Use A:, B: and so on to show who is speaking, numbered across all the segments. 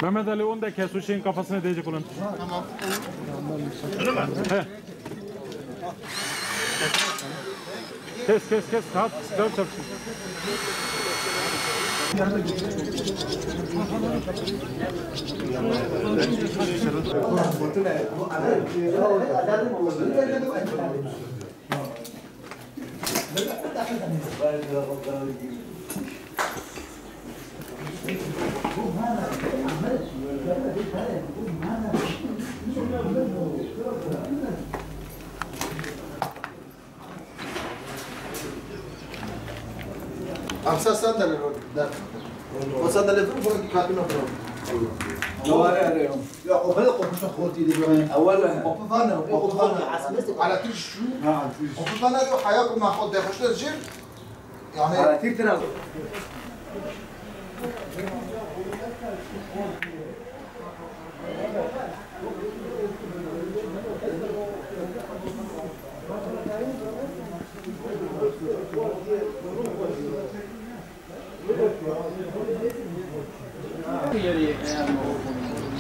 A: Mehmet Ali onu da kes, o şeyin kafasına değecek olan.
B: Tamam.
A: Öyle mi? He. Kes. Kalk, dört çarpsın.
B: Aksa sandalye var. O sandalye var mı? Kabine var.
C: نواري عليهم.
B: يا قبل قبل خوتي دي
C: أولها.
B: قبل على كل شو؟ قبل فانا لو حياكم مع خد خش الجيم يعني
C: على كثير تناول.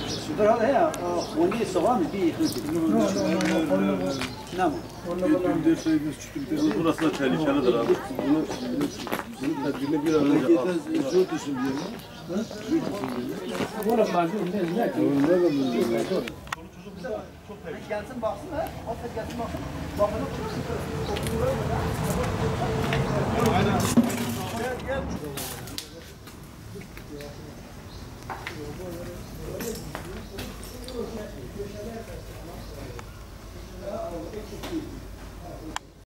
C: الشجر هذا هي وني صغام فيه نعم
D: Burası da tehlikelidir abi. Bunun tedbirini bir an önce al.
B: gelsin baksın ha. Afet gelsin baksın. Bakalım. Gel.